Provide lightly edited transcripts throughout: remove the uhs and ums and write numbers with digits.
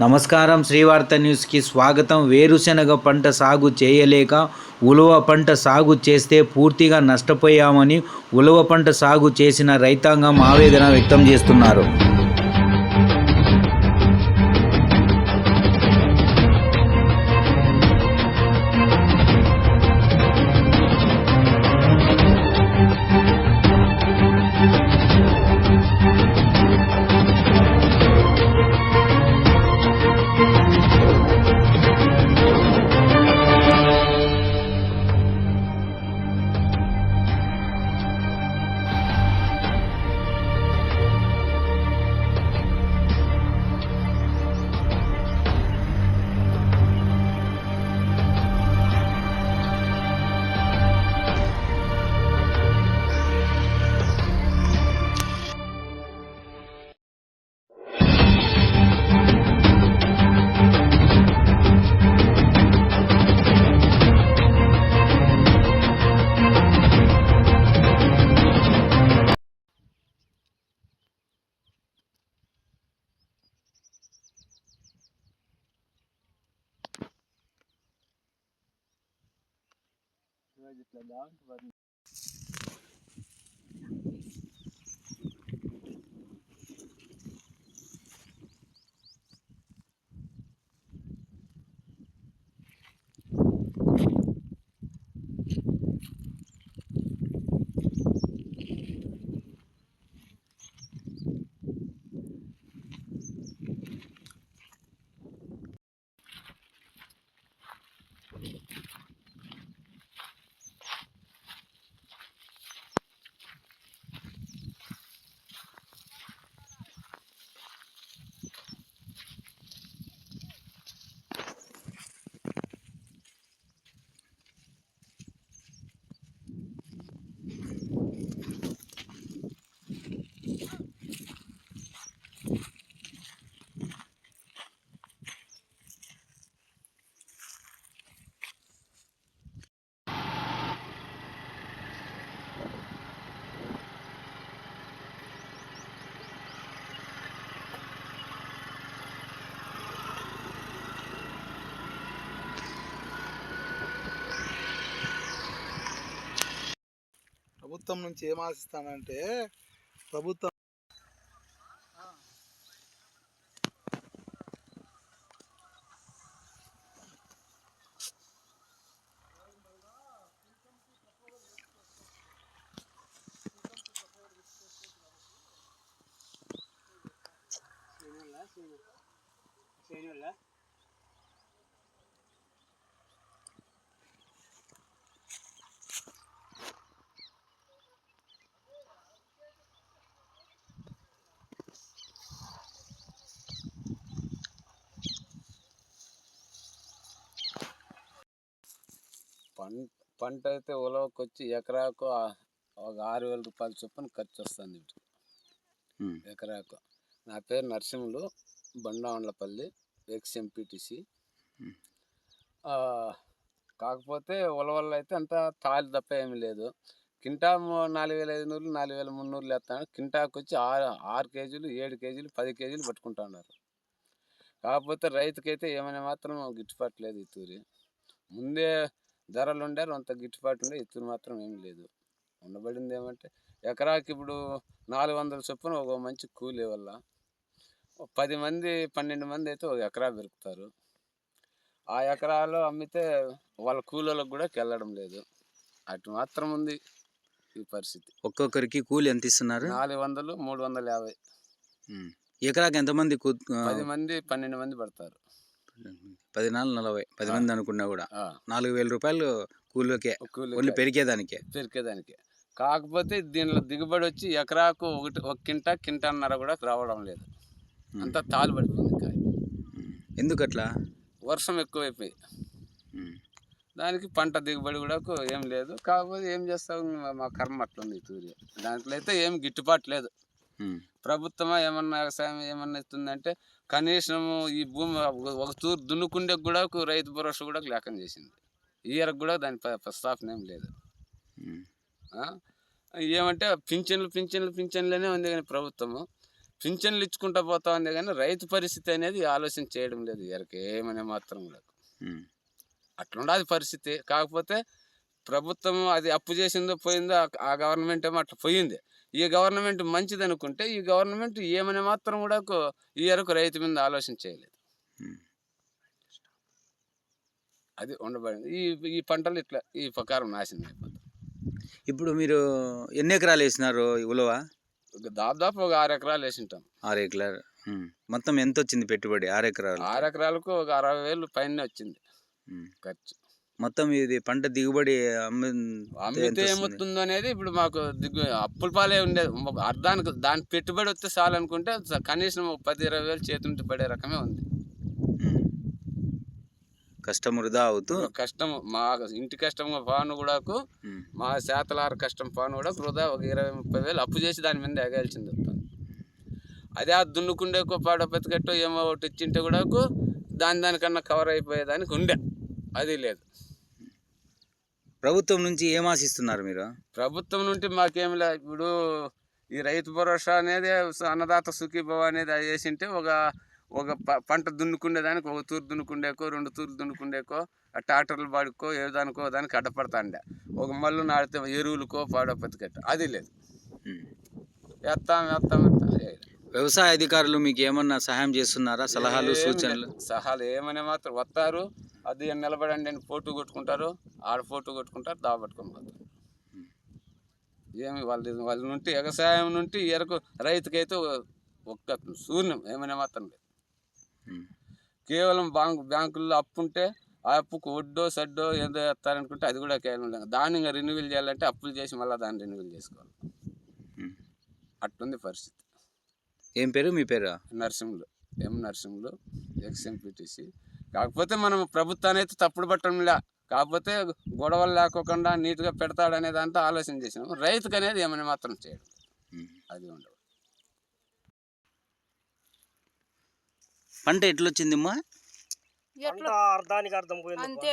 నమస్కారం. శ్రీవార్త న్యూస్కి స్వాగతం. వేరుశెనగ పంట సాగు చేయలేక ఉలవ పంట సాగు చేస్తే పూర్తిగా నష్టపోయామని ఉలవ పంట సాగు చేసిన రైతాంగం ఆవేదన వ్యక్తం చేస్తున్నారు. ప్రభుత్వం నుంచి ఏం ఆశిస్తానంటే ప్రభుత్వం పంట అయితే ఉలవకు వచ్చి ఎకరాకు ఒక 6,000 రూపాయల చొప్పున ఖర్చు వస్తుంది ఎకరాకు. నా పేరు నరసింహులు, బండావండ్లపల్లి, ఎక్స్ ఎంపీటీసీ. కాకపోతే ఉలవల్లో అయితే అంతా తాళి తప్ప ఏమీ లేదు. కింటా 4,500 4,300 వేస్తాను. కింటాకు వచ్చి 6 కేజీలు 7 కేజీలు 10 కేజీలు పట్టుకుంటున్నారు. కాకపోతే రైతుకైతే ఏమైనా మాత్రం గిట్టుబాటు లేదు. ఈ తూరి ముందే ధరలు ఉండే అంత గిట్టుబాటు ఉండే, ఇతను మాత్రం ఏం లేదు. ఉండబడింది ఏమంటే ఎకరాకి ఇప్పుడు 400 చొప్పున ఒక మంచి కూలీ వల్ల 10 మంది 12 మంది అయితే ఒక ఎకరా పెరుగుతారు. ఆ ఎకరాలో అమ్మితే వాళ్ళ కూలీలకు కూడా వెళ్ళడం లేదు. అటు మాత్రం ఉంది ఈ పరిస్థితి. ఒక్కొక్కరికి కూలి ఎంత ఇస్తున్నారు? 400 350. ఎకరాకి ఎంతమంది? 10 మంది 12 మంది పడతారు. 10 నాలుగు 40, 10 మంది అనుకున్నా కూడా 4,000 రూపాయలు కూలికే, పెరికేదానికి. కాకపోతే దీనిలో దిగుబడి వచ్చి ఎకరాకు ఒక కింటన్నర కూడా రావడం లేదు. అంతా తాలు పడిపోయింది కాయ. ఎందుకట్లా? వర్షం ఎక్కువైపోయి దానికి పంట దిగుబడి కూడా ఏం లేదు. కాకపోతే ఏం చేస్తావు, మా కర్మ అట్లుంది. తూరి దాంట్లో అయితే ఏం గిట్టుబాటు లేదు. ప్రభుత్వమా ఏమన్నా వ్యవసాయం ఏమన్నా ఇస్తుందంటే కనీసం ఈ భూమి ఒక తూరు దున్నుకుండే కూడా రైతు భరోసా కూడా లేకుండా చేసింది. ఈ ఇయర్కి కూడా దాని ప్రస్తాపన ఏం లేదు. ఏమంటే పింఛన్లనే ఉంది కానీ ప్రభుత్వము పింఛన్లు ఇచ్చుకుంటా పోతా ఉంది కానీ రైతు పరిస్థితి అనేది ఆలోచన చేయడం లేదు ఎవరికి ఏమనే మాత్రం లేదు. అట్లుండదు పరిస్థితి. కాకపోతే ప్రభుత్వం అది అప్పు చేసిందో పోయిందో ఆ గవర్నమెంట్ ఏమో అట్లా పోయింది. ఈ గవర్నమెంట్ మంచిది అనుకుంటే ఈ గవర్నమెంట్ ఏమనే మాత్రం కూడా ఈ వరకు రైతు మీద ఆలోచన చేయలేదు. అది ఉండబడింది. ఈ ఈ పంటలు ఇట్లా ఈ ప్రకారం నాశనం అయిపోతాయి. ఇప్పుడు మీరు ఎన్ని ఎకరాలు వేసినారు ఈ ఉలవ? దాదాపు ఒక 6 ఎకరాలు వేసింటాం. 6 ఎకరాలు. మొత్తం ఎంత వచ్చింది పెట్టుబడి 6 ఎకరాలు? 6 ఎకరాలకు ఒక 60,000 పైన వచ్చింది ఖర్చు. మొత్తం ఇది పంట దిగుబడి అమ్మితే ఏమవుతుందో అనేది ఇప్పుడు మాకు అప్పుల పాలే ఉండేది. అర్ధానికి దాని పెట్టుబడి వస్తే చాలు అనుకుంటే కనీసం 10-20 వేలు చేతి నుంచి పడే రకమే ఉంది. కష్టం వృధా అవుతూ కష్టం మా ఇంటి కష్టం పాను కూడా మా శాతలార కష్టం పాను కూడా వృధా ఒక 20-30 వేలు అప్పు చేసి దాని మీద ఎగాల్సింది వస్తుంది. అదే ఆ దున్నుకుండేకో పాడో పెతకట్టో ఏమో ఒకటి ఇచ్చింటే కూడా దానికన్నా కవర్ అయిపోయేదానికి ఉండే, అది లేదు. ప్రభుత్వం నుంచి ఏం ఆశిస్తున్నారు మీరు? ప్రభుత్వం నుండి మాకేమి లేదు. ఇప్పుడు ఈ రైతు భరోసా అనేది అన్నదాత సుఖీభవ అనేది అది వేసింటే ఒక పంట దున్నుకుండేదానికి ఒక తూరు దున్నుకుండేకో 2 తూర్లు దున్నుకుండేకో ట్రాక్టర్లు పాడుకో దానికి అడ్డపడతాండే. ఒక మళ్ళు నాడితే ఎరువులకో పాడో పెతకట్ట, అది లేదు. వేస్తాం. వ్యవసాయ అధికారులు మీకు ఏమన్నా సహాయం చేస్తున్నారా? సలహాలు సూచనలు? సలహాలు ఏమనే మాత్రం వస్తారు, అది నిలబడండి అని ఫోటో కొట్టుకుంటారు, ఆడ ఫోటో కొట్టుకుంటారు, దాబట్టుకొని పోతారు. ఏమి వాళ్ళ నుండి వ్యవసాయం నుండి ఎరకు రైతుకైతే ఒక్క శూన్యం ఏమనే మాత్రం లేదు. కేవలం బ్యాంకుల్లో అప్పు ఉంటే ఆ అప్పుకు వడ్డో సడ్డో ఏదో వేస్తారనుకుంటే అది కూడా కేవలం లేదు. దాన్ని ఇంకా రెన్యువల్ చేయాలంటే అప్పులు చేసి మళ్ళీ దాన్ని రెన్యువల్ చేసుకోవాలి. అట్లుంది పరిస్థితి. ఏం పేరు మీ పేరు? నర్సింహులు, నర్సింహులు, ఎక్స్ఎంపీటీసీ. కాకపోతే మనం ప్రభుత్వాన్ని అయితే తప్పుడు పట్టడంలే, కాకపోతే గొడవలు లేకోకుండా నీట్గా పెడతాడనే దాంతో ఆలోచన చేసినాం. రైతుకు అనేది ఏమైనా మాత్రం చేయడం అది ఉండవు. పంట ఎట్లొచ్చిందమ్మా? అంతే,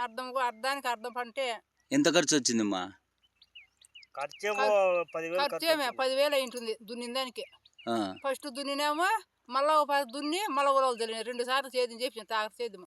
అర్ధానికి అర్ధం పంటే. ఎంత ఖర్చు వచ్చిందమ్మా? ఖర్చేమో 10,000 అయింటుంది దున్నిన దానికి. ఫస్ట్ దున్నినేమో మళ్ళా దున్ని మళ్ళీ ఉలవలు తెలియదు 2 సార్లు చేద్దాం చెప్పి తాగ చేద్దాం.